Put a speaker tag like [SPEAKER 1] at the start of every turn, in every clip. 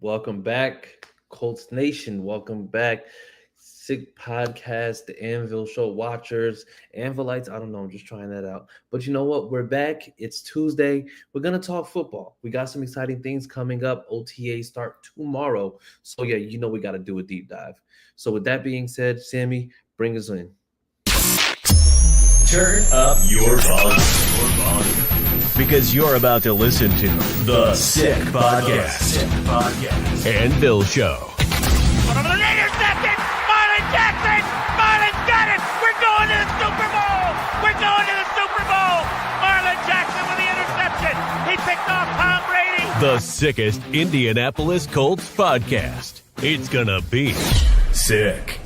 [SPEAKER 1] Welcome back, Colts Nation. Welcome back, Sick Podcast, the Anvil Show watchers, Anvilites. I don't know. I'm just trying that out. But you know what? We're back. It's Tuesday. We're gonna talk football. We got some exciting things coming up. OTA start tomorrow. So yeah, we got to do a deep dive. So with that being said, Sammy, bring us in.
[SPEAKER 2] Turn up your volume. Because you're about to listen to The Sick Podcast. Anvil Show.
[SPEAKER 3] Intercepted! Marlon Jackson! Marlon's got it! We're going to the Super Bowl! We're going to the Super Bowl! Marlon Jackson with the interception! He picked off Tom Brady!
[SPEAKER 2] The sickest Indianapolis Colts podcast. It's gonna be sick.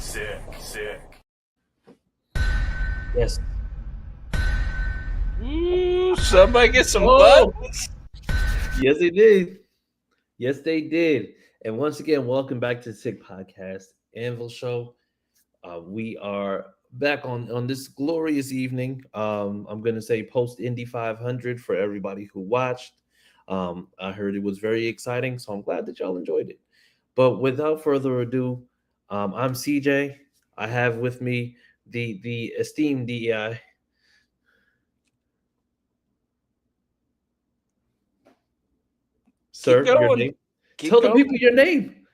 [SPEAKER 1] Yes.
[SPEAKER 4] Ooh, somebody get some
[SPEAKER 1] Oh!
[SPEAKER 4] buttons.
[SPEAKER 1] Yes, they did. Yes, they did. And once again, welcome back to the Sick Podcast, Anvil Show. We are back on this glorious evening. I'm going to say post Indy 500 for everybody who watched. I heard it was very exciting, so I'm glad that y'all enjoyed it. But without further ado, I'm CJ. I have with me the esteemed DEI. Sir, your
[SPEAKER 4] going.
[SPEAKER 1] name.
[SPEAKER 4] Keep
[SPEAKER 1] Tell the
[SPEAKER 4] going.
[SPEAKER 1] people your name.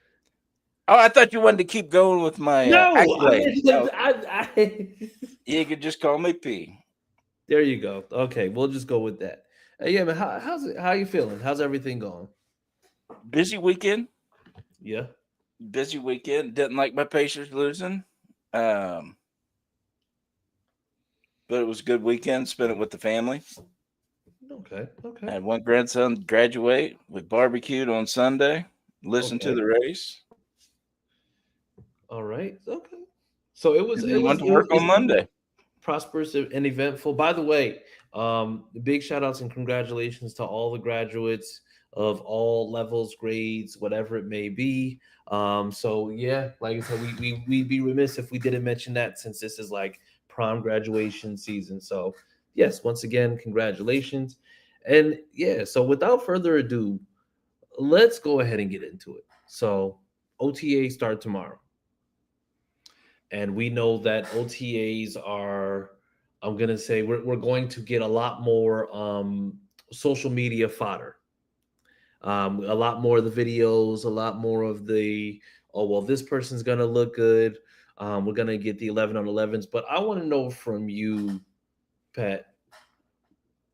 [SPEAKER 4] Oh, I thought you wanted to keep going with my
[SPEAKER 1] No,
[SPEAKER 4] accolade.
[SPEAKER 1] I
[SPEAKER 4] You could just call me P.
[SPEAKER 1] There you go. Okay, we'll just go with that. Yeah, man. How's it? How you feeling? How's everything going?
[SPEAKER 4] Busy weekend.
[SPEAKER 1] Yeah.
[SPEAKER 4] Didn't like my Pacers losing. But it was a good weekend. Spent it with the family.
[SPEAKER 1] Okay.
[SPEAKER 4] I had one grandson graduate. We barbecued on Sunday. Listened to
[SPEAKER 1] Okay.
[SPEAKER 4] the race.
[SPEAKER 1] All right. Okay. So it was.
[SPEAKER 4] And
[SPEAKER 1] It
[SPEAKER 4] then
[SPEAKER 1] was.
[SPEAKER 4] went to work on Monday.
[SPEAKER 1] Prosperous and eventful. By the way, big shout outs and congratulations to all the graduates of all levels, grades, whatever it may be. So yeah, like I said, we'd be remiss if we didn't mention that since this is like prom graduation season. So yes, once again, congratulations. And yeah, so without further ado, let's go ahead and get into it. So OTA start tomorrow. And we know that OTAs are, I'm going to say, we're going to get a lot more social media fodder. A lot more of the videos, a lot more of the, oh, well, this person's going to look good. We're going to get the 11 on 11s. But I want to know from you, Pat,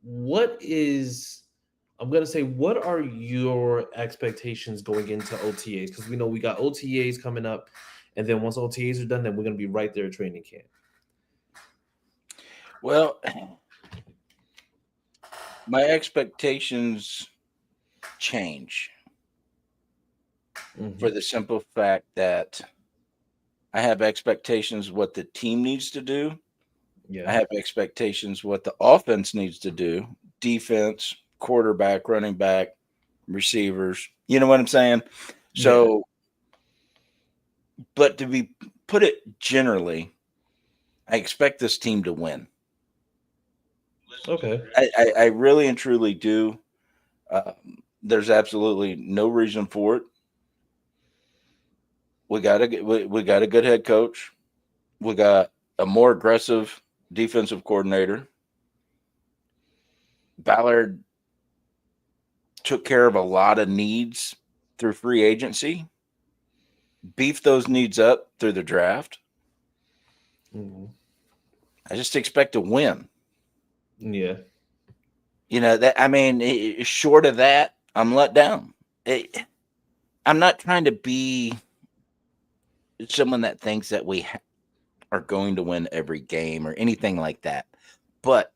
[SPEAKER 1] what are your expectations going into OTAs? Because we know we got OTAs coming up. And then once OTAs are done, then we're going to be right there at training camp.
[SPEAKER 4] Well, my expectations change for the simple fact that I have expectations what the team needs to do.
[SPEAKER 1] Yeah.
[SPEAKER 4] I have expectations what the offense needs to do, defense, quarterback, running back, receivers. You know what I'm saying? So, but to put it generally, I expect this team to win.
[SPEAKER 1] Okay.
[SPEAKER 4] I really and truly do. There's absolutely no reason for it. We got a good head coach. We got a more aggressive defensive coordinator. Ballard took care of a lot of needs through free agency. Beef those needs up through the draft.
[SPEAKER 1] Mm-hmm.
[SPEAKER 4] I just expect to win.
[SPEAKER 1] Yeah.
[SPEAKER 4] You know, that, I mean, short of that, I'm let down. I'm not trying to be someone that thinks that we are going to win every game or anything like that. But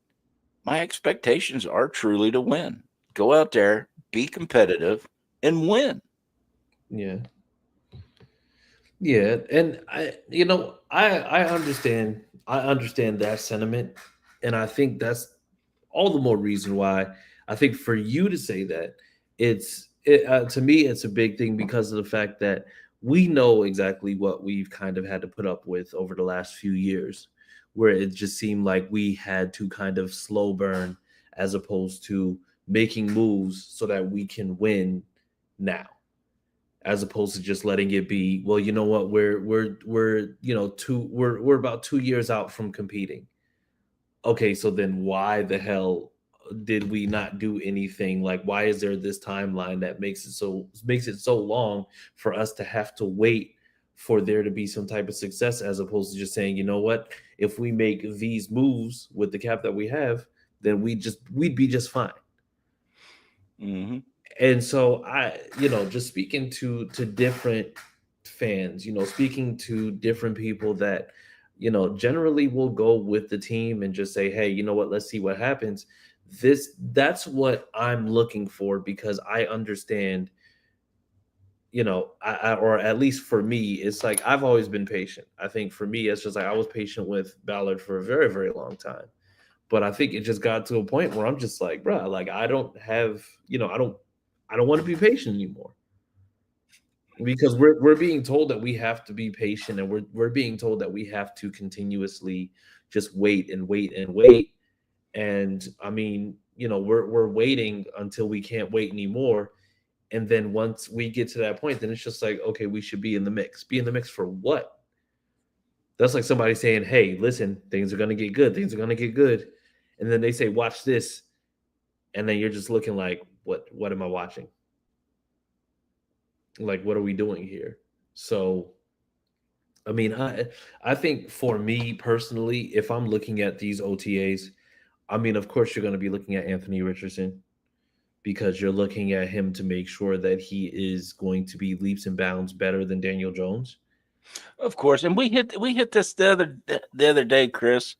[SPEAKER 4] my expectations are truly to win. Go out there, be competitive, and win.
[SPEAKER 1] Yeah. Yeah. And I understand. I understand that sentiment. And I think that's all the more reason why I think for you to say that to me, it's a big thing because of the fact that we know exactly what we've kind of had to put up with over the last few years, where it just seemed like we had to kind of slow burn as opposed to making moves so that we can win now. as opposed to just letting it be, well, you know what, we're we're about 2 years out from competing. Okay, so then why the hell did we not do anything? Like, why is there this timeline that makes it so long for us to have to wait for there to be some type of success, as opposed to just saying, you know what, if we make these moves with the cap that we have, then we'd be just fine.
[SPEAKER 4] Mm-hmm.
[SPEAKER 1] And so just speaking to different fans, speaking to different people that generally will go with the team and just say, hey, you know what, let's see what happens. That's what I'm looking for, because I understand, or at least for me, it's like I've always been patient. I think for me, it's just like I was patient with Ballard for a very, very long time. But I think it just got to a point where I'm just like, bro, like I don't have, I don't want to be patient anymore, because we're being told that we have to be patient, and we're being told that we have to continuously just wait and wait and wait. And I mean, we're waiting until we can't wait anymore. And then once we get to that point, then it's just like, okay, we should be in the mix. Be in the mix for what? That's like somebody saying, hey, listen, things are gonna get good, things are gonna get good. And then they say, watch this. And then you're just looking like, what am I watching? Like, what are we doing here? So I mean, I think for me personally, if I'm looking at these OTAs, I mean, of course you're going to be looking at Anthony Richardson, because you're looking at him to make sure that he is going to be leaps and bounds better than Daniel Jones.
[SPEAKER 4] Of course, and we hit this the other day, Chris,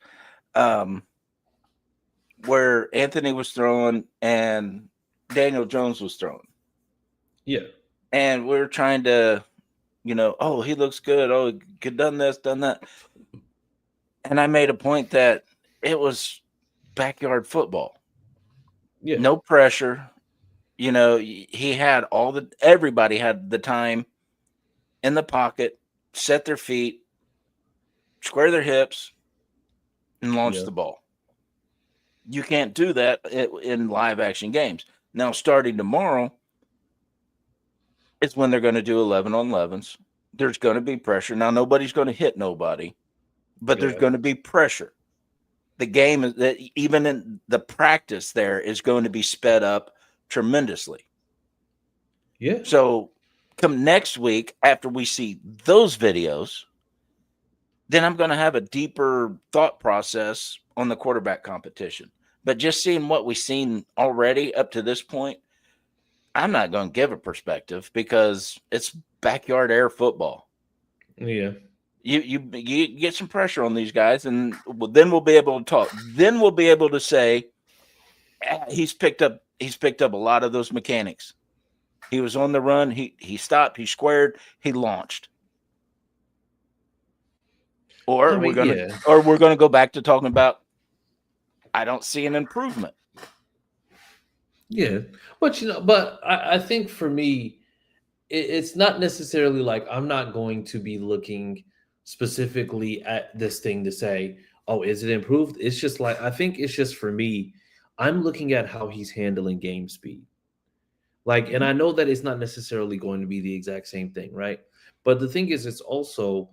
[SPEAKER 4] where Anthony was throwing and Daniel Jones was throwing.
[SPEAKER 1] Yeah.
[SPEAKER 4] And we were trying to, oh, he looks good. Oh, he could done this, done that. And I made a point that it was backyard football.
[SPEAKER 1] Yeah.
[SPEAKER 4] No pressure. He had everybody had the time in the pocket, set their feet, square their hips, and launch the ball. You can't do that in live action games. Now, starting tomorrow, it's when they're going to do 11 on 11s. There's going to be pressure. Now, nobody's going to hit nobody, but there's going to be pressure. The game is that even in the practice there is going to be sped up tremendously.
[SPEAKER 1] Yeah.
[SPEAKER 4] So come next week, after we see those videos, then I'm going to have a deeper thought process on the quarterback competition. But just seeing what we've seen already up to this point, I'm not going to give a perspective, because it's backyard air football.
[SPEAKER 1] Yeah.
[SPEAKER 4] You get some pressure on these guys, and then we'll be able to talk. Then we'll be able to say he's picked up a lot of those mechanics. He was on the run. He stopped. He squared. He launched. Or we're gonna go back to talking about, I don't see an improvement.
[SPEAKER 1] Yeah, but I think for me, it's not necessarily like I'm not going to be looking specifically at this thing to say, oh, is it improved? It's just like, I think it's just for me, I'm looking at how he's handling game speed. Like, and I know that it's not necessarily going to be the exact same thing, right? But the thing is, it's also,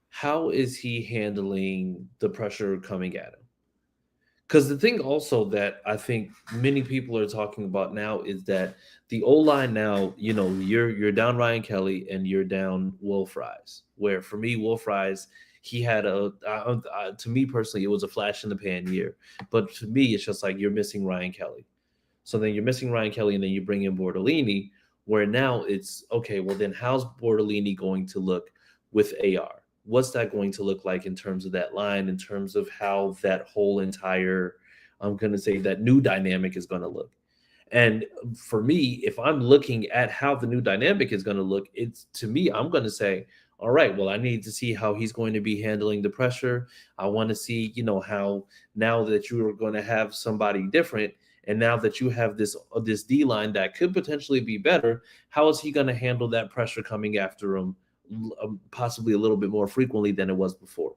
[SPEAKER 1] how is he handling the pressure coming at him? Because the thing also that I think many people are talking about now is that the O line now, you're down Ryan Kelly and you're down Will Fries. Where for me, Will Fries, he had to me personally, it was a flash in the pan year. But to me, it's just like you're missing Ryan Kelly. So then you're missing Ryan Kelly, and then you bring in Bortolini, where now it's okay. Well, then how's Bortolini going to look with AR? What's that going to look like in terms of that line, in terms of how that whole entire, I'm going to say, that new dynamic is going to look? And for me, if I'm looking at how the new dynamic is going to look, it's, to me, I'm going to say, all right, well, I need to see how he's going to be handling the pressure. I want to see, how now that you are going to have somebody different, and now that you have this D line that could potentially be better, how is he going to handle that pressure coming after him? Possibly a little bit more frequently than it was before.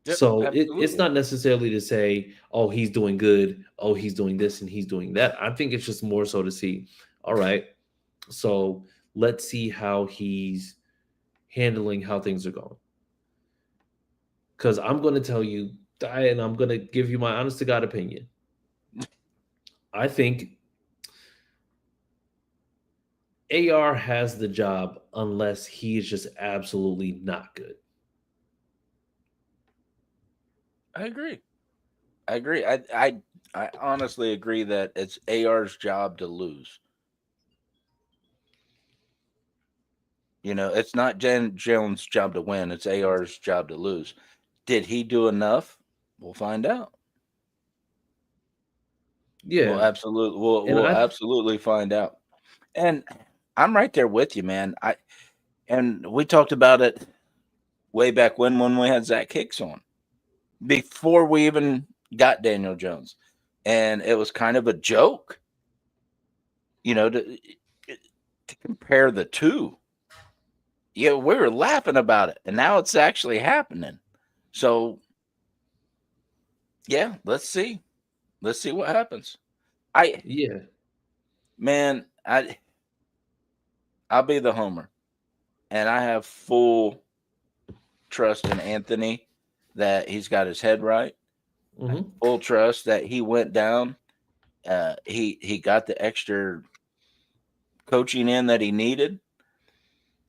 [SPEAKER 4] Yep,
[SPEAKER 1] so it's not necessarily to say, oh, he's doing good, oh, he's doing this and he's doing that. I think it's just more so to see, all right, So let's see how he's handling how things are going. Because I'm going to tell you, and I'm going to give you my honest to God opinion. I think AR has the job unless he is just absolutely not good.
[SPEAKER 4] I agree. I honestly agree that it's AR's job to lose. It's not Jan Jones' job to win. It's AR's job to lose. Did he do enough? We'll find out.
[SPEAKER 1] Yeah, and
[SPEAKER 4] We'll absolutely find out. And I'm right there with you, man. And we talked about it way back when we had Zach Hicks on, before we even got Daniel Jones. And it was kind of a joke, to compare the two. Yeah, we were laughing about it, and now it's actually happening. So, yeah, let's see. Let's see what happens. I
[SPEAKER 1] yeah,
[SPEAKER 4] man, I'll be the homer, and I have full trust in Anthony that he's got his head right.
[SPEAKER 1] hmm
[SPEAKER 4] Full trust that he went down. He got the extra coaching in that he needed.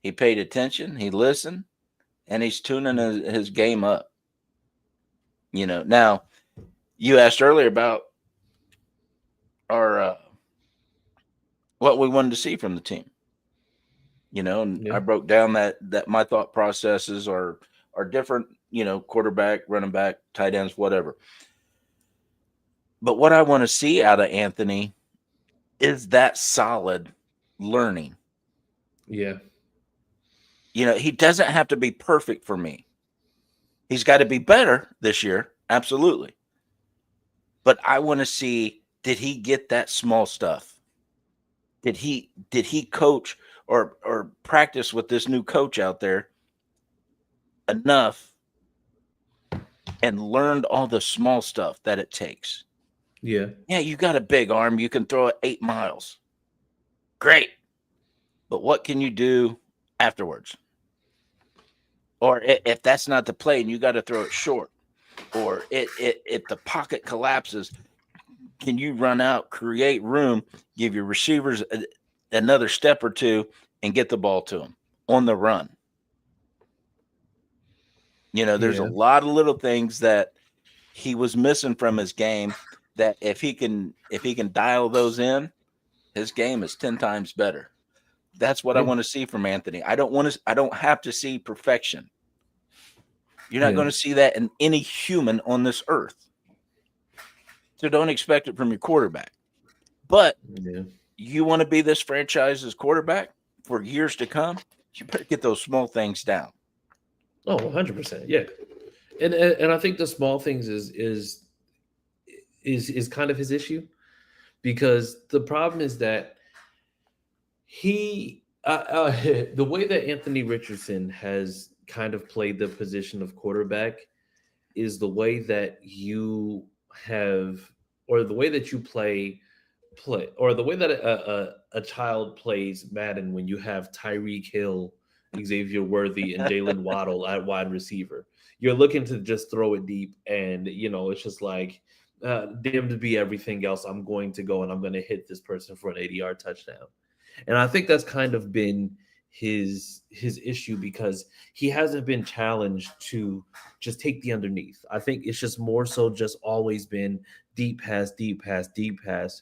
[SPEAKER 4] He paid attention. He listened, and he's tuning his game up. Now you asked earlier about our what we wanted to see from the team. And
[SPEAKER 1] yeah,
[SPEAKER 4] I broke down that my thought processes are different. Quarterback, running back, tight ends, whatever. But what I want to see out of Anthony is that solid learning.
[SPEAKER 1] yeah,
[SPEAKER 4] He doesn't have to be perfect for me. He's got to be better this year, absolutely. But I want to see, did he get that small stuff? Did he coach or practice with this new coach out there enough and learned all the small stuff that it takes?
[SPEAKER 1] yeah,
[SPEAKER 4] Yeah, you got a big arm, you can throw it 8 miles. Great. But what can you do afterwards? Or if that's not the play and you got to throw it short, or if the pocket collapses, can you run out, create room, give your receivers another step or two, and get the ball to them on the run? There's a
[SPEAKER 1] yeah,
[SPEAKER 4] lot of little things that he was missing from his game that if he can dial those in, his game is 10 times better. That's what I
[SPEAKER 1] yeah,
[SPEAKER 4] want to see from Anthony. I don't have to see perfection. You're not
[SPEAKER 1] yeah,
[SPEAKER 4] going to see that in any human on this earth. So don't expect it from your quarterback. But
[SPEAKER 1] yeah.
[SPEAKER 4] you want to be this franchise's quarterback for years to come, you better get those small things down.
[SPEAKER 1] Oh, 100%. Yeah. And I think the small things is kind of his issue, because the problem is that he the way that Anthony Richardson has kind of played the position of quarterback is the way that you have, or the way that you play, or the way that a child plays Madden when you have Tyreek Hill, Xavier Worthy, and Jalen Waddle at wide receiver. You're looking to just throw it deep, and it's just like them to be everything else. I'm going to go and I'm going to hit this person for an 80-yard touchdown. And I think that's kind of been his issue, because he hasn't been challenged to just take the underneath. I think it's just more so just always been deep pass, deep pass, deep pass.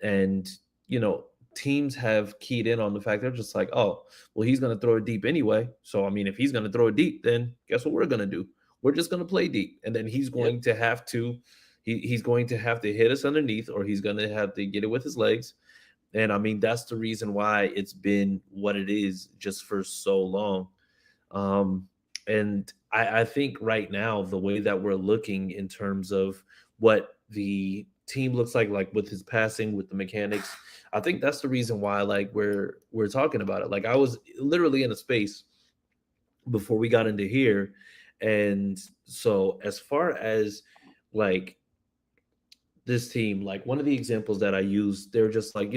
[SPEAKER 1] And teams have keyed in on the fact they're just like, oh, well, he's going to throw it deep anyway. So I mean, if he's going to throw it deep, then guess what we're going to do? We're just going to play deep, and then he's
[SPEAKER 4] Yep.
[SPEAKER 1] going to have to he's going to have to hit us underneath, or he's going to have to get it with his legs. And I mean, that's the reason why it's been what it is just for so long. And I think right now, the way that we're looking in terms of what the team looks like with his passing, with the mechanics, I think that's the reason why like we're talking about it. Like, I was literally in a space before we got into here. And so as far as like this team, like one of the examples that I use, they're just like,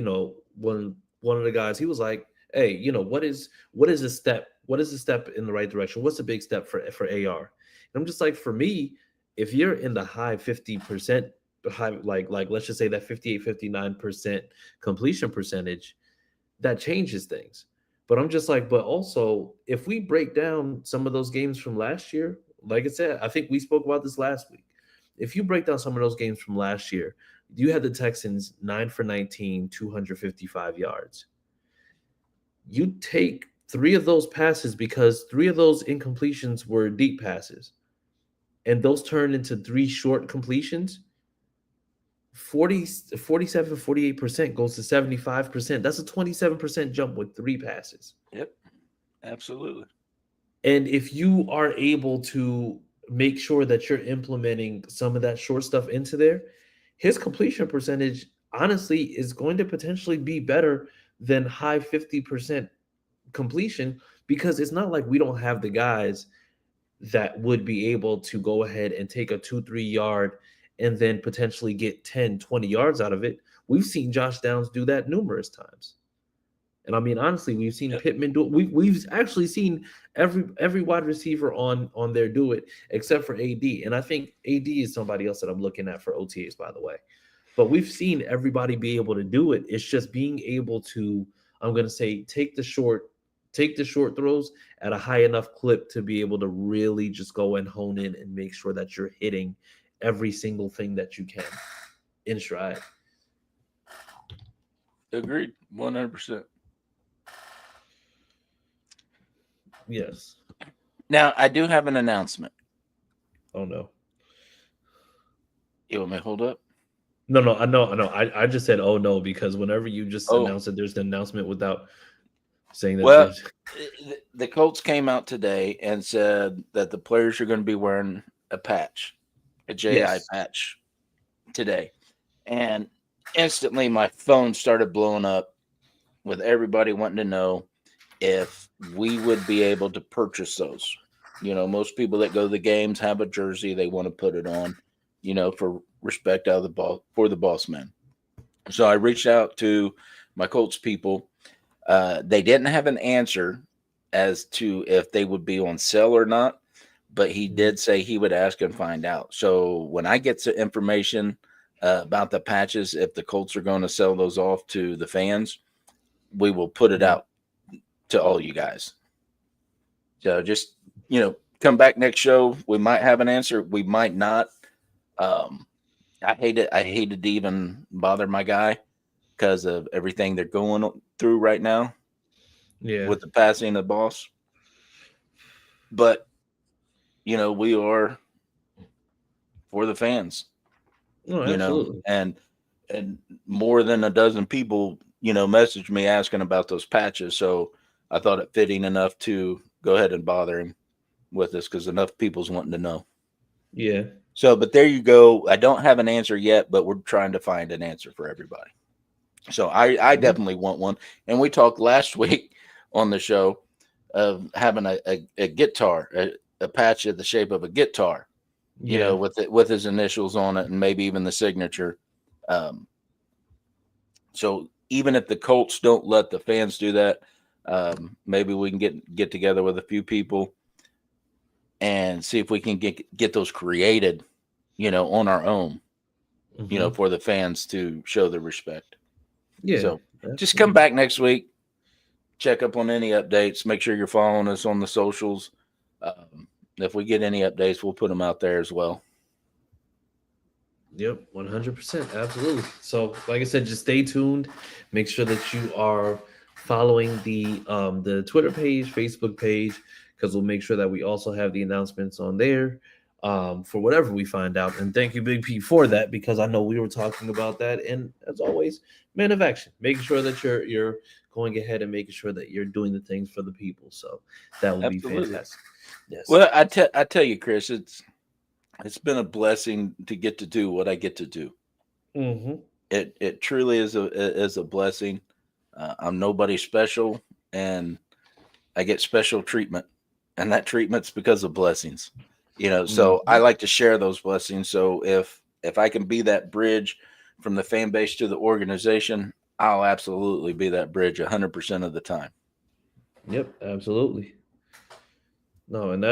[SPEAKER 1] when one of the guys, he was like, "Hey, what is a step? What is a step in the right direction? What's a big step for AR?" And I'm just like, for me, if you're in the high 50%, high like let's just say that 58, 59% completion percentage, that changes things. But I'm just like, but also if we break down some of those games from last year, like I said, I think we spoke about this last week. If you break down some of those games from last year, you had the Texans 9 for 19, 255 yards. You take three of those passes because three of those incompletions were deep passes, and those turned into three short completions. 48% goes to 75%. That's a 27% jump with three passes.
[SPEAKER 4] Yep, absolutely.
[SPEAKER 1] And if you are able to make sure that you're implementing some of that short stuff into there, his completion percentage honestly is going to potentially be better than high 50% completion, because it's not like we don't have the guys that would be able to go ahead and take a 2-3 yard and then potentially get 10-20 yards out of it. We've seen Josh Downs do that numerous times. And I mean, honestly, we've seen Pittman do it. We've actually seen every wide receiver on there do it, except for AD. And I think AD is somebody else that I'm looking at for OTAs, by the way. But we've seen everybody be able to do it. It's just being able to, I'm going to say, take the short throws at a high enough clip to be able to really just go and hone in and make sure that you're hitting every single thing that you can in stride.
[SPEAKER 4] Agreed, 100%.
[SPEAKER 1] Yes.
[SPEAKER 4] Now, I do have an announcement.
[SPEAKER 1] Oh, no.
[SPEAKER 4] You want me to hold up?
[SPEAKER 1] No, I know. I just said, oh, no, because whenever you just announce it, there's the announcement without saying that.
[SPEAKER 4] Well, the Colts came out today and said that the players are going to be wearing a patch, a JI patch today. And instantly my phone started blowing up with everybody wanting to know if we would be able to purchase those. You know, most people that go to the games have a jersey. They want to put it on, you know, for respect out of the ball for the boss man. So I reached out to my Colts people. They didn't have an answer as to if they would be on sale or not, but he did say he would ask and find out. So when I get some information about the patches, if the Colts are going to sell those off to the fans, we will put it out to all you guys. So just, you know, come back next show. We might have an answer. We might not. I hated to even bother my guy because of everything they're going through right now. Yeah, with the passing of the boss. But, you know, we are for the fans.
[SPEAKER 1] Oh, absolutely.
[SPEAKER 4] Know, and more than a dozen people, you know, messaged me asking about those patches. So I thought it fitting enough to go ahead and bother him with this because enough people's wanting to know.
[SPEAKER 1] Yeah.
[SPEAKER 4] So, but there you go. I don't have an answer yet, but we're trying to find an answer for everybody. So I definitely want one. And we talked last week on the show of having a guitar, a patch of the shape of a guitar, you know, with his initials on it and maybe even the signature. So even if the Colts don't let the fans do that, maybe we can get together with a few people and see if we can get those created, you know, on our own, you know, for the fans to show their respect. Yeah. So just come back next week, check up on any updates, make sure you're following us on the socials. If we get any updates, we'll put them out there as well.
[SPEAKER 1] Yep, 100%. Absolutely. So, like I said, just stay tuned. Make sure that you are following the Twitter page, Facebook page, because we'll make sure that we also have the announcements on there for whatever we find out. And thank you, Big P, for that, because I know we were talking about that. And as always, man of action, making sure that you're going ahead and making sure that you're doing the things for the people. So that would be fantastic. Yes.
[SPEAKER 4] Well, I tell you, Chris, it's been a blessing to get to do what I get to do. It truly is a blessing. I'm nobody special, and I get special treatment, and that treatment's because of blessings. You know, so I like to share those blessings. So if I can be that bridge from the fan base to the organization, I'll absolutely be that bridge 100% of the time.
[SPEAKER 1] Yep, absolutely. No, and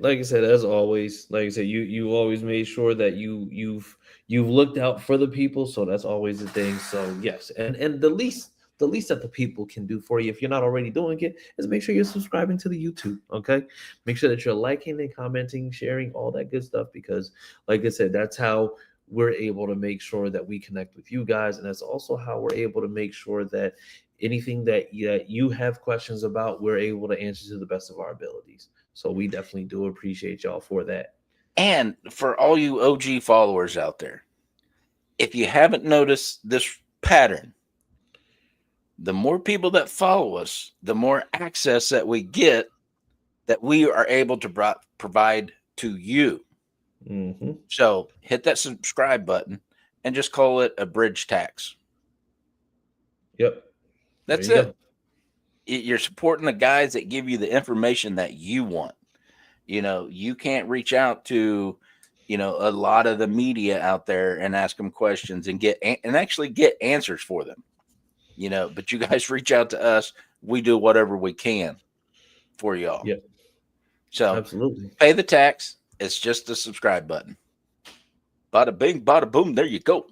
[SPEAKER 1] like I said, as always, like I said, you always made sure that you've looked out for the people, so that's always the thing. So yes, and the least that the people can do for you, if you're not already doing it, is make sure you're subscribing to the YouTube. Okay, make sure that you're liking and commenting, sharing all that good stuff, because like I said, that's how we're able to make sure that we connect with you guys, and that's also how we're able to make sure that anything that you have questions about, we're able to answer to the best of our abilities. So we definitely do appreciate y'all for that.
[SPEAKER 4] And for all you OG followers out there, if you haven't noticed this pattern, the more people that follow us, the more access that we get that we are able to provide to you.
[SPEAKER 1] Mm-hmm.
[SPEAKER 4] So hit that subscribe button and just call it a bridge tax.
[SPEAKER 1] Yep.
[SPEAKER 4] That's it. You're supporting the guys that give you the information that you want. You can't reach out to, a lot of the media out there and ask them questions and actually get answers for them. But you guys reach out to us. We do whatever we can for y'all.
[SPEAKER 1] Yep.
[SPEAKER 4] So
[SPEAKER 1] Absolutely.
[SPEAKER 4] pay the tax. It's just the subscribe button. Bada bing, bada boom. There you go.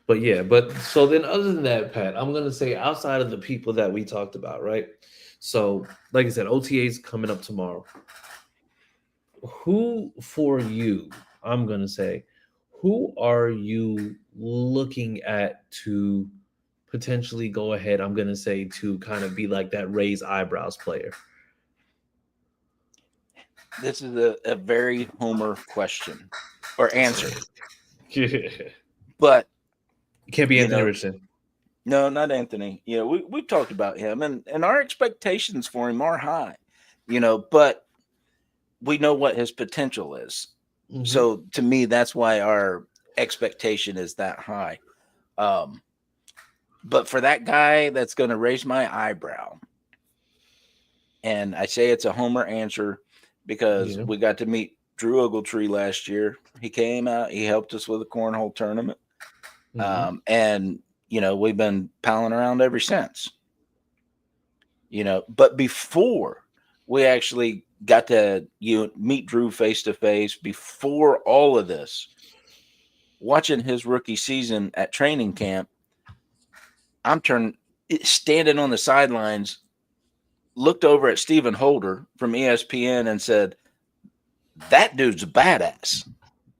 [SPEAKER 1] But so then other than that, Pat, I'm gonna say outside of the people that we talked about, right? So like I said, OTAs coming up tomorrow. Who for you, I'm gonna say, who are you looking at to potentially go ahead? I'm gonna say to kind of be like that raise eyebrows player.
[SPEAKER 4] This is a very Homer question or answer. But
[SPEAKER 1] it can't be Anthony Richardson.
[SPEAKER 4] No, not Anthony. We've talked about him, and our expectations for him are high, but we know what his potential is. Mm-hmm. So to me, that's why our expectation is that high. But for that guy that's going to raise my eyebrow, and I say it's a Homer answer because we got to meet Drew Ogletree last year. He came out, he helped us with a cornhole tournament. Mm-hmm. And we've been palling around ever since. But before we actually got to meet Drew face to face, before all of this, watching his rookie season at training camp, I'm standing on the sidelines, looked over at Stephen Holder from ESPN and said, "That dude's a badass."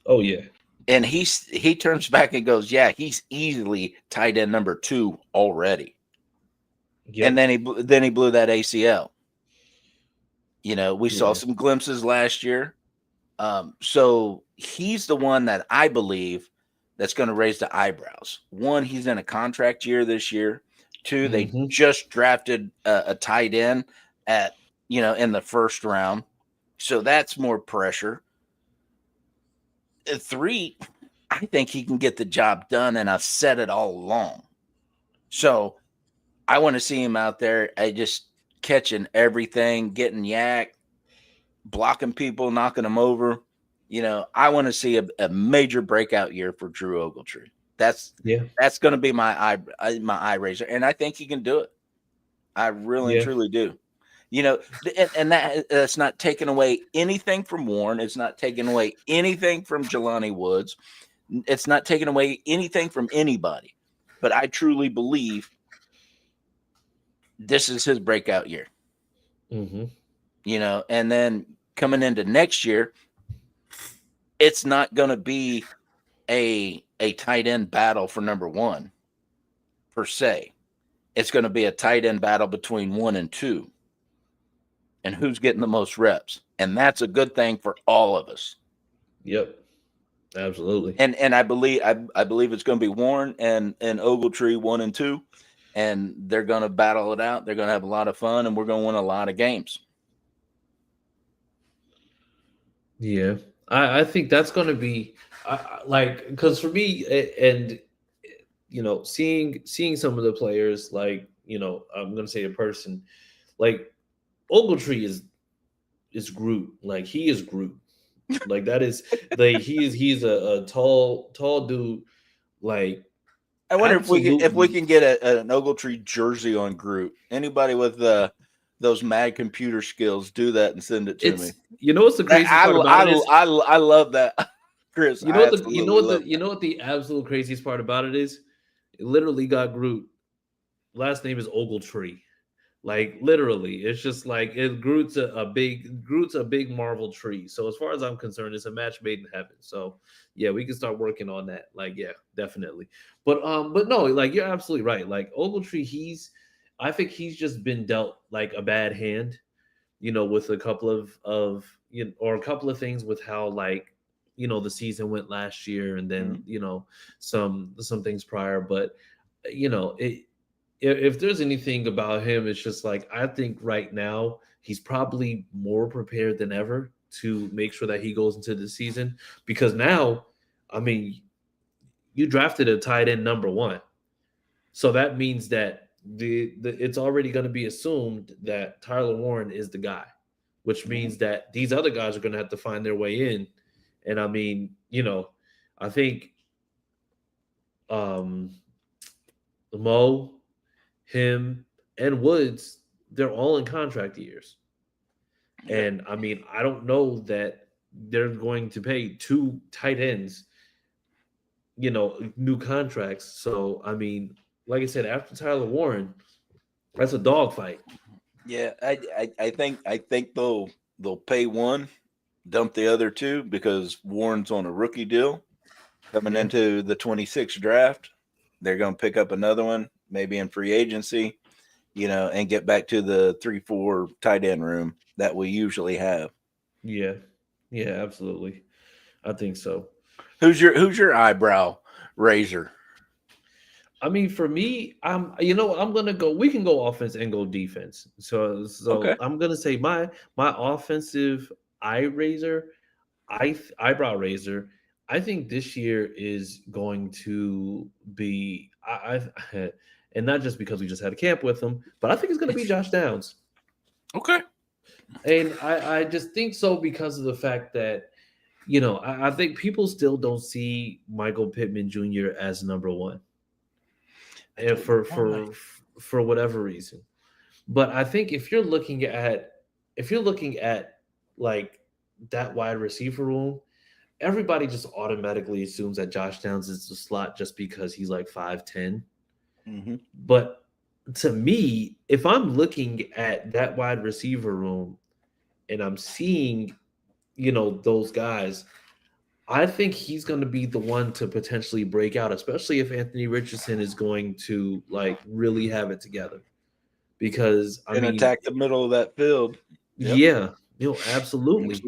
[SPEAKER 1] Oh yeah.
[SPEAKER 4] And he turns back and goes, "Yeah, he's easily tight end number 2 already." Yep. And then he blew that ACL. We saw some glimpses last year. So he's the one that I believe that's going to raise the eyebrows. One, he's in a contract year this year. Two, they just drafted a tight end at in the first round, so that's more pressure. 3, I think he can get the job done, and I've said it all along. So I want to see him out there, just catching everything, getting yak, blocking people, knocking them over. I want to see a major breakout year for Drew Ogletree. That's going to be my eye raiser, and I think he can do it. I really and truly do. And that's not taking away anything from Warren. It's not taking away anything from Jelani Woods. It's not taking away anything from anybody. But I truly believe this is his breakout year. Mm-hmm. And then coming into next year, it's not going to be a tight end battle for number 1 per se. It's going to be a tight end battle between 1 and 2. And who's getting the most reps. And that's a good thing for all of us.
[SPEAKER 1] Yep. Absolutely.
[SPEAKER 4] And I believe it's going to be Warren and Ogletree 1 and 2. And they're going to battle it out. They're going to have a lot of fun, and we're going to win a lot of games.
[SPEAKER 1] Yeah. I think that's going to be because for me, and seeing some of the players, like, I'm going to say a person like Ogletree is Groot. Like, he is Groot. Like, that is like he's a tall dude. Like,
[SPEAKER 4] I wonder if we
[SPEAKER 1] Absolutely.
[SPEAKER 4] can get an Ogletree jersey on Groot. Anybody with those mad computer skills, do that and send it to me.
[SPEAKER 1] It's what's the craziest part about it is
[SPEAKER 4] I love that, Chris. I absolutely love
[SPEAKER 1] you know what the absolute craziest part about it is? It literally got Groot. Last name is Ogletree. Like literally, it's just like Groot's a big Marvel tree. So as far as I'm concerned, it's a match made in heaven. So yeah, we can start working on that. Like yeah, definitely. But no, like you're absolutely right. Like Ogletree, I think he's just been dealt like a bad hand, with a couple or a couple of things with how like the season went last year, and then some things prior. But it if there's anything about him, it's just like I think right now he's probably more prepared than ever to make sure that he goes into the season because now, I mean, you drafted a tight end number one, so that means that the it's already going to be assumed that Tyler Warren is the guy, which means that these other guys are going to have to find their way in, and I mean, I think um Mo, him, and Woods, they're all in contract years. And I mean, I don't know that they're going to pay two tight ends, new contracts. So, I mean, like I said, after Tyler Warren, that's a dogfight.
[SPEAKER 4] Yeah, I think they'll pay one, dump the other two because Warren's on a rookie deal coming into the 26th draft. They're going to pick up another one, maybe in free agency, and get back to the 3-4 tight end room that we usually have.
[SPEAKER 1] Yeah. Yeah, absolutely. I think so.
[SPEAKER 4] Who's your eyebrow raiser?
[SPEAKER 1] I mean, for me, I'm gonna go. We can go offense and go defense. So
[SPEAKER 4] Okay.
[SPEAKER 1] I'm gonna say my offensive eyebrow raiser. I think this year is going to be and not just because we just had a camp with him, but I think it's going to be Josh Downs.
[SPEAKER 4] Okay.
[SPEAKER 1] And I just think so because of the fact that I think people still don't see Michael Pittman Jr. as number one, and for whatever reason. But I think if you're looking at like that wide receiver room, everybody just automatically assumes that Josh Downs is the slot just because he's like 5'10".
[SPEAKER 4] Mm-hmm.
[SPEAKER 1] But to me, if I'm looking at that wide receiver room and I'm seeing, those guys, I think he's going to be the one to potentially break out, especially if Anthony Richardson is going to like really have it together. Because I mean,
[SPEAKER 4] attack the middle of that field.
[SPEAKER 1] Yep. Yeah, absolutely.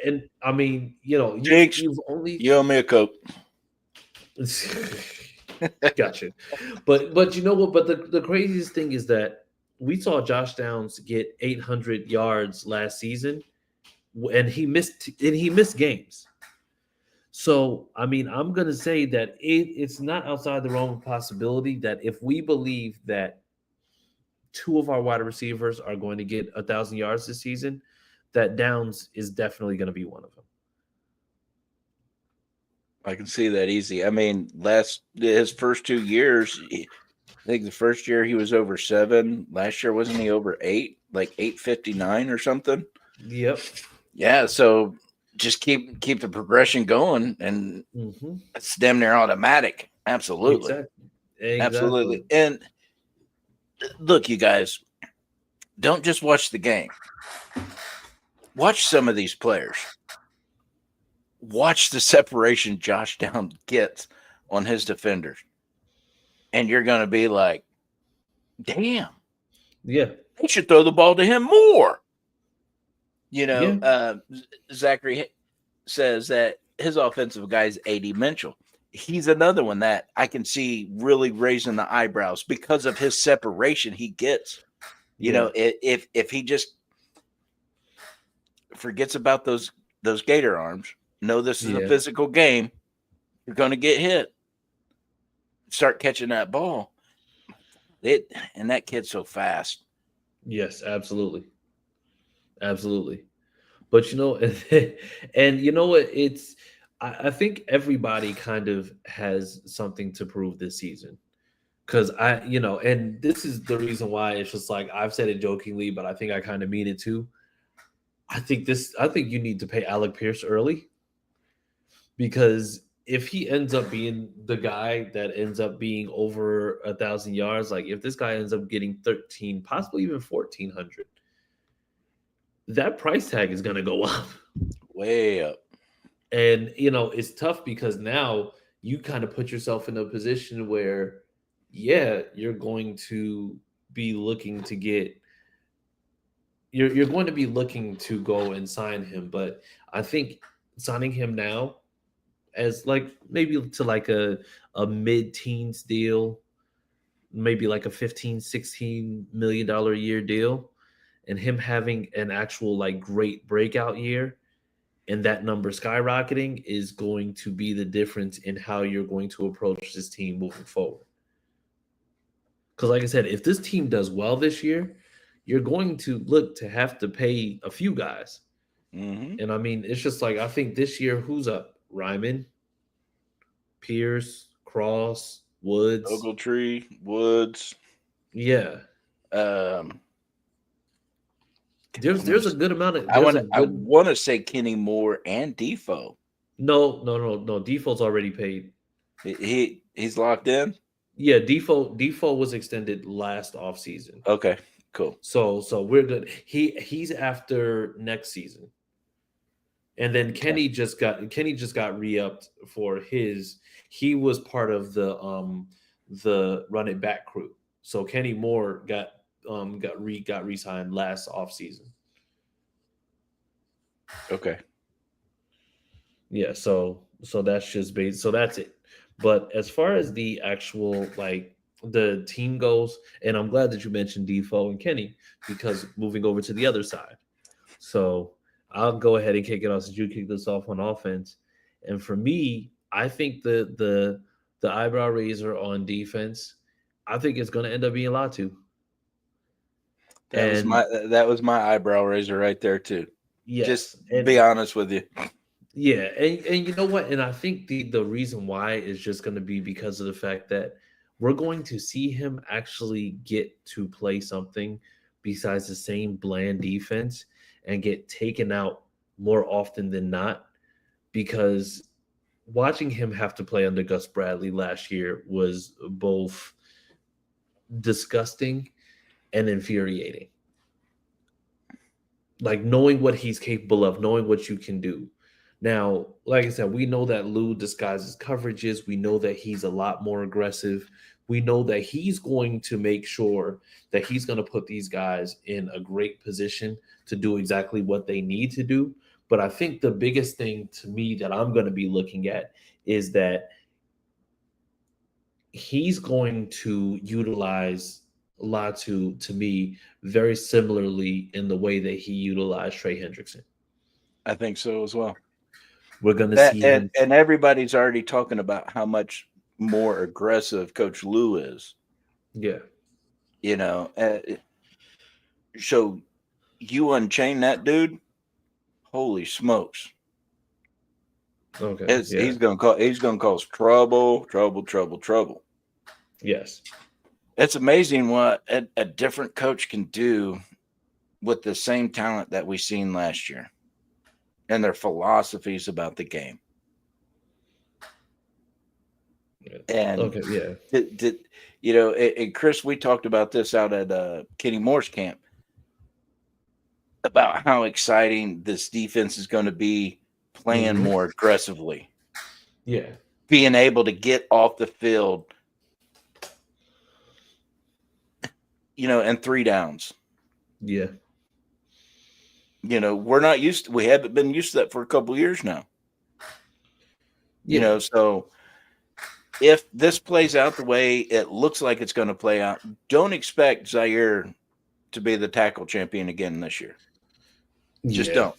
[SPEAKER 1] And I mean,
[SPEAKER 4] Jinx,
[SPEAKER 1] you've only
[SPEAKER 4] you owe me a Coke.
[SPEAKER 1] Gotcha. But you know what? But the craziest thing is that we saw Josh Downs get 800 yards last season, and he missed games. So I mean, I'm gonna say that it's not outside the realm of possibility that if we believe that two of our wide receivers are going to get 1,000 yards this season, that Downs is definitely going to be one of them.
[SPEAKER 4] I can see that easy. I mean, his first 2 years, I think the first year he was over 7. Last year, wasn't he over 8? Like 859 or something?
[SPEAKER 1] Yep.
[SPEAKER 4] Yeah, so just keep the progression going, and it's damn near automatic. Absolutely.
[SPEAKER 1] Exactly.
[SPEAKER 4] Absolutely. And look, you guys, don't just watch the game. Watch some of these players. Watch the separation Josh Downs gets on his defenders. And you're going to be like, damn.
[SPEAKER 1] Yeah.
[SPEAKER 4] They should throw the ball to him more. Zachary says that his offensive guy is A.D. Mitchell. He's another one that I can see really raising the eyebrows because of his separation he gets. If he just forgets about those gator arms, know this is a physical game, you're going to get hit. Start catching that ball. And that kid's so fast.
[SPEAKER 1] Yes, absolutely. Absolutely. But and you know what? I think everybody kind of has something to prove this season. Because and this is the reason why it's just like I've said it jokingly, but I think I kind of mean it too. I think you need to pay Alec Pierce early, because if he ends up being the guy that ends up being over 1,000 yards, like if this guy ends up getting 13, possibly even 1,400, that price tag is going to go up.
[SPEAKER 4] Way up.
[SPEAKER 1] And it's tough because now you kind of put yourself in a position where, yeah, you're going to be looking to get you're going to be looking to go and sign him. But I think signing him now as like maybe to like a mid-teens deal, maybe like a 15-16 million dollar a year deal, and him having an actual like great breakout year and that number skyrocketing is going to be the difference in how you're going to approach this team moving forward. Because like I said, if this team does well this year, you're going to look to have to pay a few guys.
[SPEAKER 4] Mm-hmm.
[SPEAKER 1] And I mean, it's just like I think this year, who's up? Ryman, Pierce, Cross, Woods.
[SPEAKER 4] Ogletree, Woods.
[SPEAKER 1] Yeah. There's a good amount of
[SPEAKER 4] I want to say Kenny Moore and Defoe.
[SPEAKER 1] No. Defoe's already paid.
[SPEAKER 4] He's locked in?
[SPEAKER 1] Yeah, Defoe was extended last offseason.
[SPEAKER 4] Okay, cool.
[SPEAKER 1] So we're good. He's after next season. And then Kenny just got re-upped for his. He was part of the run it back crew. So Kenny Moore got re-signed last offseason.
[SPEAKER 4] Okay.
[SPEAKER 1] Yeah, so that's just based. So that's it. But as far as the actual like the team goes, and I'm glad that you mentioned Defoe and Kenny, because moving over to the other side. So I'll go ahead and kick it off since you kicked this off on offense. And for me, I think the eyebrow raiser on defense, I think it's going to end up being Latu.
[SPEAKER 4] That was my eyebrow raiser right there too.
[SPEAKER 1] Yes,
[SPEAKER 4] just be honest with you.
[SPEAKER 1] Yeah, and you know what? And I think the reason why is just going to be because of the fact that we're going to see him actually get to play something besides the same bland defense and get taken out more often than not, because watching him have to play under Gus Bradley last year was both disgusting and infuriating. Like knowing what he's capable of, knowing what you can do. Now, like I said, we know that Lou disguises coverages. We know that he's a lot more aggressive. We know that he's going to make sure that he's going to put these guys in a great position to do exactly what they need to do. But I think the biggest thing to me that I'm going to be looking at is that he's going to utilize Latu, to me, very similarly in the way that he utilized Trey Hendrickson.
[SPEAKER 4] I think so as well.
[SPEAKER 1] We're going to see him.
[SPEAKER 4] And everybody's already talking about how much more aggressive Coach Lou is.
[SPEAKER 1] Yeah.
[SPEAKER 4] You know, so you unchain that dude, holy smokes.
[SPEAKER 1] Okay.
[SPEAKER 4] He's gonna cause trouble.
[SPEAKER 1] Yes.
[SPEAKER 4] It's amazing what a different coach can do with the same talent that we seen last year and their philosophies about the game.
[SPEAKER 1] Yeah.
[SPEAKER 4] And
[SPEAKER 1] okay, yeah.
[SPEAKER 4] And Chris, we talked about this out at Kenny Moore's camp about how exciting this defense is going to be playing more aggressively.
[SPEAKER 1] Yeah.
[SPEAKER 4] Being able to get off the field, and 3 downs.
[SPEAKER 1] Yeah.
[SPEAKER 4] We haven't been used to that for a couple of years now.
[SPEAKER 1] Yeah.
[SPEAKER 4] So if this plays out the way it looks like it's going to play out, don't expect Zaire to be the tackle champion again this year. Just don't.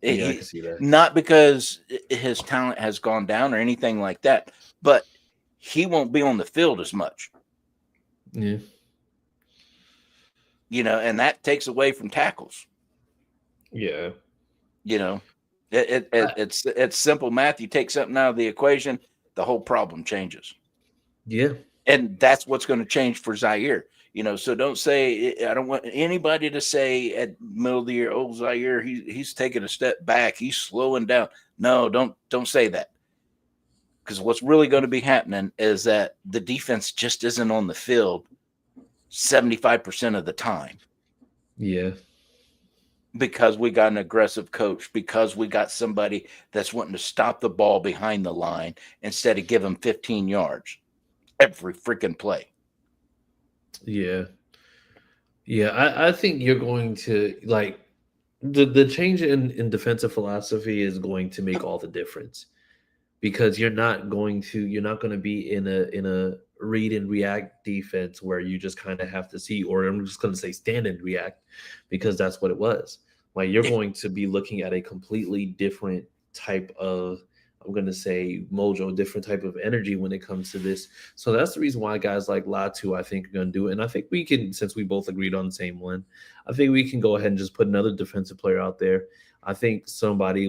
[SPEAKER 1] I can see that.
[SPEAKER 4] Not because his talent has gone down or anything like that, but he won't be on the field as much.
[SPEAKER 1] Yeah.
[SPEAKER 4] And that takes away from tackles.
[SPEAKER 1] Yeah.
[SPEAKER 4] It's simple math. You take something out of the equation, the whole problem changes.
[SPEAKER 1] Yeah.
[SPEAKER 4] And that's what's going to change for Zaire. So don't say, I don't want anybody to say at middle of the year, oh, Zaire, he's taking a step back. He's slowing down. No, don't say that. Because what's really going to be happening is that the defense just isn't on the field 75% of the time.
[SPEAKER 1] Yeah.
[SPEAKER 4] Because we got an aggressive coach, because we got somebody that's wanting to stop the ball behind the line instead of give them 15 yards every freaking play.
[SPEAKER 1] Yeah. Yeah. I think you're going to like the change in defensive philosophy is going to make all the difference because you're not going to be in a read and react defense where you just kind of have to see, or I'm just going to say stand and react because that's what it was. Like you're going to be looking at a completely different type of, I'm going to say mojo, different type of energy when it comes to this. So that's the reason why guys like Latu, I think, are going to do it. And I think we can, since we both agreed on the same one, I think we can go ahead and just put another defensive player out there. I think somebody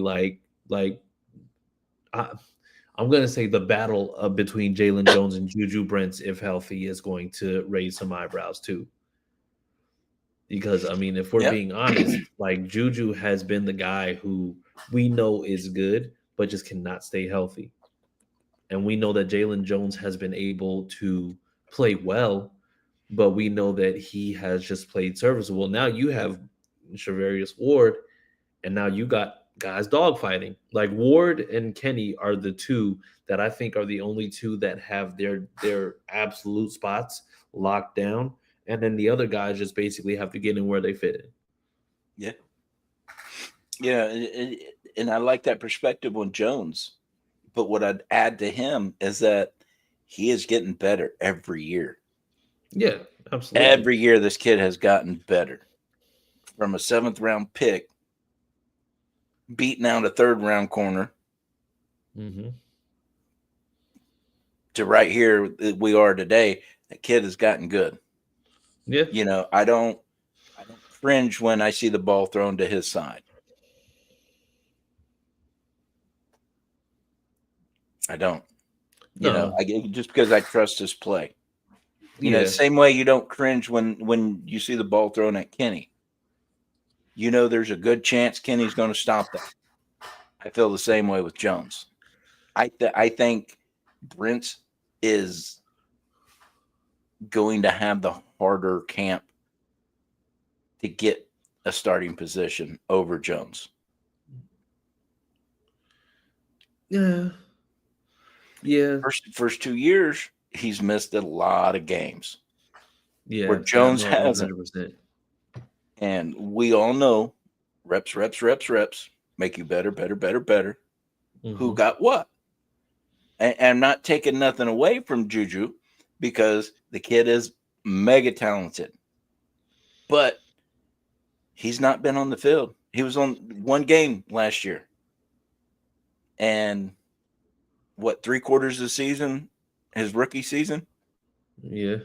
[SPEAKER 1] I'm going to say the battle between Jalen Jones and Juju Brents, if healthy, is going to raise some eyebrows too. Because, I mean, if we're being honest, like Juju has been the guy who we know is good, but just cannot stay healthy. And we know that Jalen Jones has been able to play well, but we know that he has just played serviceable. Now you have Charvarius Ward, and now you got guys dogfighting. Like Ward and Kenny are the two that I think are the only two that have their absolute spots locked down. And then the other guys just basically have to get in where they fit in.
[SPEAKER 4] Yeah. Yeah. And I like that perspective on Jones. But what I'd add to him is that he is getting better every year.
[SPEAKER 1] Yeah, absolutely.
[SPEAKER 4] Every year this kid has gotten better. From a 7th round pick, beating out a 3rd round corner, to right here we are today. That kid has gotten good.
[SPEAKER 1] Yeah.
[SPEAKER 4] I don't cringe when I see the ball thrown to his side. I don't. Just because I trust his play. Same way you don't cringe when you see the ball thrown at Kenny. There's a good chance Kenny's going to stop that. I feel the same way with Jones. I think Brent is going to have the harder camp to get a starting position over Jones.
[SPEAKER 1] Yeah. Yeah.
[SPEAKER 4] First 2 years, he's missed a lot of games.
[SPEAKER 1] Yeah.
[SPEAKER 4] Where Jones hasn't.
[SPEAKER 1] 100%.
[SPEAKER 4] And we all know reps make you better. Who got what? And I'm not taking nothing away from Juju because the kid is mega talented. But he's not been on the field. He was on one game last year. And 3/4 of the season, his rookie season?
[SPEAKER 1] Yeah.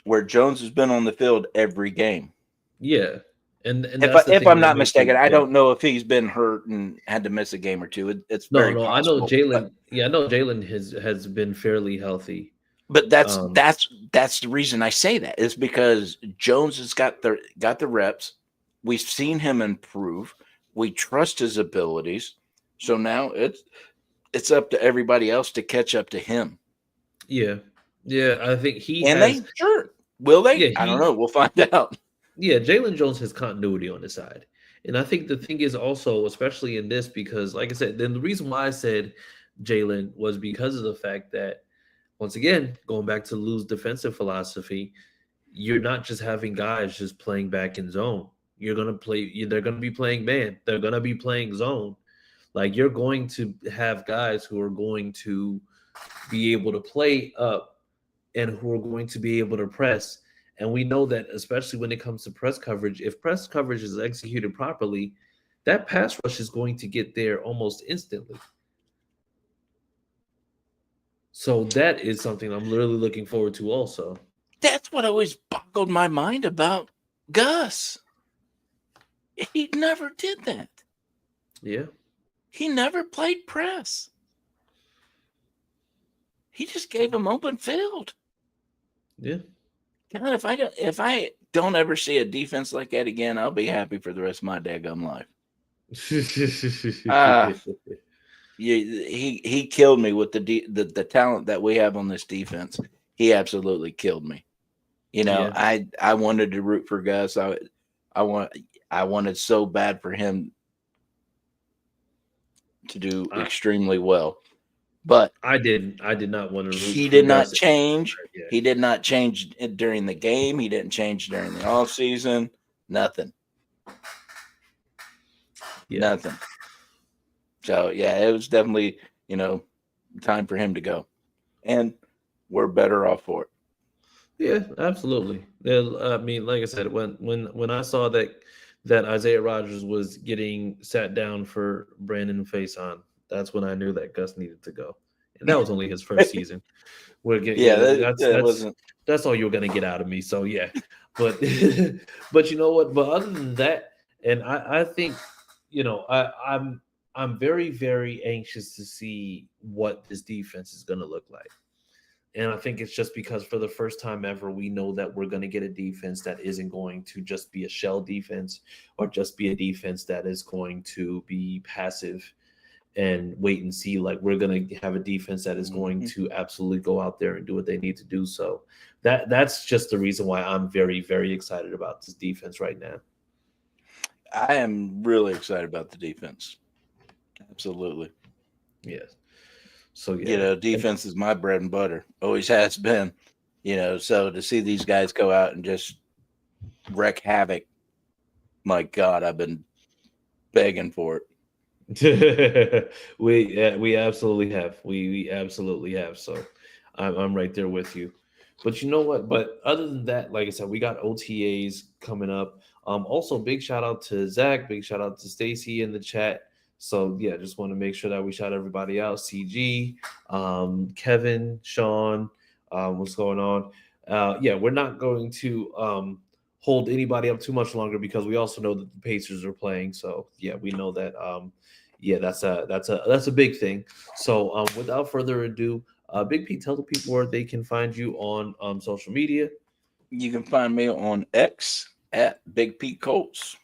[SPEAKER 4] Where Jones has been on the field every game.
[SPEAKER 1] Yeah. And
[SPEAKER 4] if I'm not mistaken, I don't know if he's been hurt and had to miss a game or two. It's very possible.
[SPEAKER 1] I know Jalen. I know Jalen has been fairly healthy.
[SPEAKER 4] But that's the reason I say that is because Jones has got the reps. We've seen him improve. We trust his abilities. So now it's up to everybody else to catch up to him.
[SPEAKER 1] Yeah. Yeah, I think
[SPEAKER 4] will they?
[SPEAKER 1] Yeah,
[SPEAKER 4] I don't know. We'll find out.
[SPEAKER 1] Yeah, Jalen Jones has continuity on his side. And I think the thing is also, especially in this, because like I said, then the reason why I said Jalen was because of the fact that, once again, going back to Lou's defensive philosophy, you're not just having guys just playing back in zone. They're going to be playing man. They're going to be playing zone. Like you're going to have guys who are going to be able to play up and who are going to be able to press. And we know that, especially when it comes to press coverage, if press coverage is executed properly, that pass rush is going to get there almost instantly. So that is something I'm really looking forward to also.
[SPEAKER 4] That's what always boggled my mind about Gus. He never did that.
[SPEAKER 1] Yeah.
[SPEAKER 4] He never played press. He just gave him open field.
[SPEAKER 1] Yeah.
[SPEAKER 4] God, if I don't ever see a defense like that again, I'll be happy for the rest of my daggum life. Uh he killed me with the talent that we have on this defense. He absolutely killed me.
[SPEAKER 1] Yeah.
[SPEAKER 4] I wanted to root for Gus. I want I wanted so bad for him to do
[SPEAKER 1] I,
[SPEAKER 4] extremely well. But
[SPEAKER 1] I didn't. I did not want to root
[SPEAKER 4] he
[SPEAKER 1] for
[SPEAKER 4] did not
[SPEAKER 1] Gus.
[SPEAKER 4] change.
[SPEAKER 1] Yeah.
[SPEAKER 4] He did not change during the game. He didn't change during the offseason. Nothing.
[SPEAKER 1] Yeah.
[SPEAKER 4] Nothing. So yeah, it was definitely, time for him to go. And we're better off for it.
[SPEAKER 1] Yeah, absolutely. I mean, like I said, when I saw that Isaiah Rogers was getting sat down for Brandon Faison, that's when I knew that Gus needed to go, and that was only his first season.
[SPEAKER 4] Yeah,
[SPEAKER 1] That's
[SPEAKER 4] that wasn't.
[SPEAKER 1] that's all you're gonna get out of me. So yeah, but but you know what? But other than that, and I think I'm very very anxious to see what this defense is gonna look like. And I think it's just because for the first time ever, we know that we're going to get a defense that isn't going to just be a shell defense or just be a defense that is going to be passive and wait and see. Like we're going to have a defense that is going
[SPEAKER 4] Mhm.
[SPEAKER 1] to absolutely go out there and do what they need to do. So that's just the reason why I'm very, very excited about this defense right now.
[SPEAKER 4] I am really excited about the defense. Absolutely.
[SPEAKER 1] Yes. So yeah.
[SPEAKER 4] Defense is my bread and butter. Always has been. So to see these guys go out and just wreak havoc, my God, I've been begging for it.
[SPEAKER 1] We absolutely have. We absolutely have. So I'm right there with you. But you know what? But other than that, like I said, we got OTAs coming up. Also, big shout out to Zach. Big shout out to Stacy in the chat. So yeah, just want to make sure that we shout everybody out. CG, Kevin, Sean, what's going on? Yeah, we're not going to hold anybody up too much longer because we also know that the Pacers are playing. So yeah, we know that. Yeah, that's a big thing. So without further ado, Big Pete, tell the people where they can find you on social media.
[SPEAKER 4] You can find me on X at Big Pete Colts.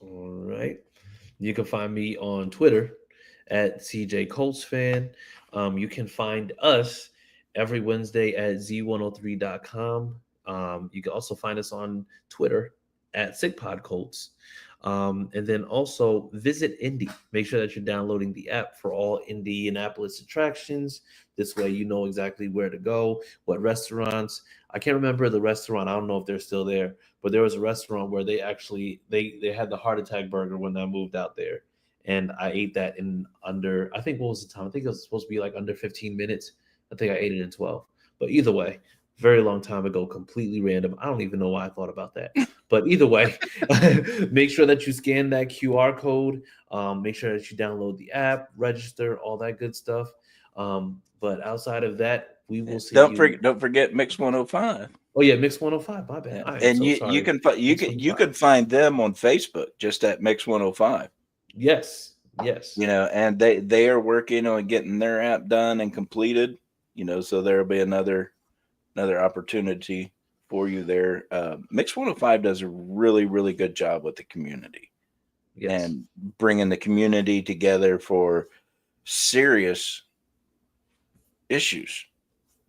[SPEAKER 1] All right. You can find me on Twitter at CJ Colts fan. You can find us every Wednesday at z103.com. You can also find us on Twitter at SigPod Colts. And then also visit Indy. Make sure that you're downloading the app for all Indianapolis attractions. This way, you know exactly where to go, what restaurants. I can't remember the restaurant. I don't know if they're still there, but there was a restaurant where they had the heart attack burger when I moved out there, and I ate that in under. I think what was the time? I think it was supposed to be like under 15 minutes. I think I ate it in 12. But either way, very long time ago, completely random. I don't even know why I thought about that. But either way, make sure that you scan that QR code. Make sure that you download the app, register, all that good stuff. But outside of that, we will see you.
[SPEAKER 4] Don't forget Mix 105.
[SPEAKER 1] Oh yeah, Mix 105. My bad. I am
[SPEAKER 4] And
[SPEAKER 1] so
[SPEAKER 4] you
[SPEAKER 1] sorry.
[SPEAKER 4] can
[SPEAKER 1] Mix
[SPEAKER 4] you
[SPEAKER 1] 105.
[SPEAKER 4] can find them on Facebook just at Mix 105.
[SPEAKER 1] Yes. Yes.
[SPEAKER 4] And they are working on getting their app done and completed. So there'll be another opportunity for you there. Mix 105 does a really, really good job with the community and bringing the community together for serious issues.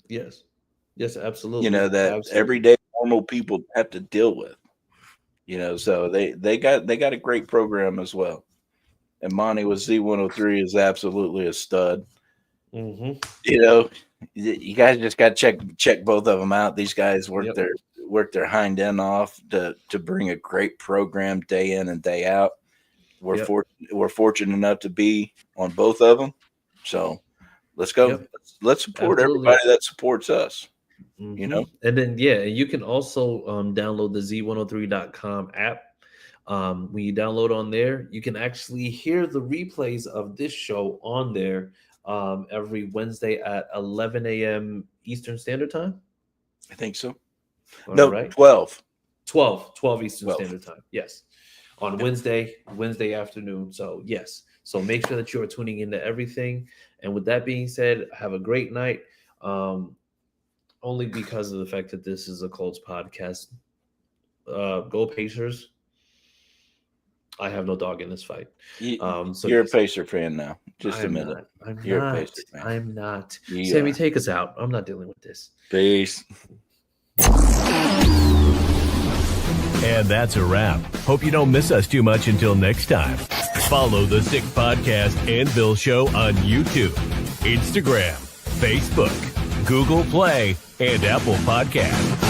[SPEAKER 1] Yes. Yes, absolutely.
[SPEAKER 4] That
[SPEAKER 1] Absolutely.
[SPEAKER 4] everyday normal people have to deal with. So they got a great program as well. And Monty with Z103 is absolutely a stud.
[SPEAKER 1] Mm-hmm.
[SPEAKER 4] You guys just got to check both of them out. These guys work their hind end off to bring a great program day in and day out. We're fortunate enough to be on both of them. So let's go.
[SPEAKER 1] Yep.
[SPEAKER 4] Let's support
[SPEAKER 1] Absolutely.
[SPEAKER 4] everybody that supports us.
[SPEAKER 1] Mm-hmm. And then you can also download the z103.com app. When you download on there, you can actually hear the replays of this show on there every Wednesday at 11 a.m. Eastern Standard Time.
[SPEAKER 4] I think so.
[SPEAKER 1] All right.
[SPEAKER 4] 12
[SPEAKER 1] Eastern Standard Time. Yes. On Wednesday afternoon. So yes. So make sure that you are tuning into everything. And with that being said, have a great night. only because of the fact that this is a Colts podcast. Go Pacers. I have no dog in this fight.
[SPEAKER 4] You're a Pacer fan now. Just admit it. You're a Pacer fan.
[SPEAKER 1] I'm not.
[SPEAKER 4] You
[SPEAKER 1] Sammy,
[SPEAKER 4] are.
[SPEAKER 1] take us out. I'm not dealing with this.
[SPEAKER 4] Peace.
[SPEAKER 2] And that's a wrap. Hope you don't miss us too much until next time. Follow the Sick Podcast and Bill Show on YouTube, Instagram, Facebook, Google Play, and Apple Podcasts.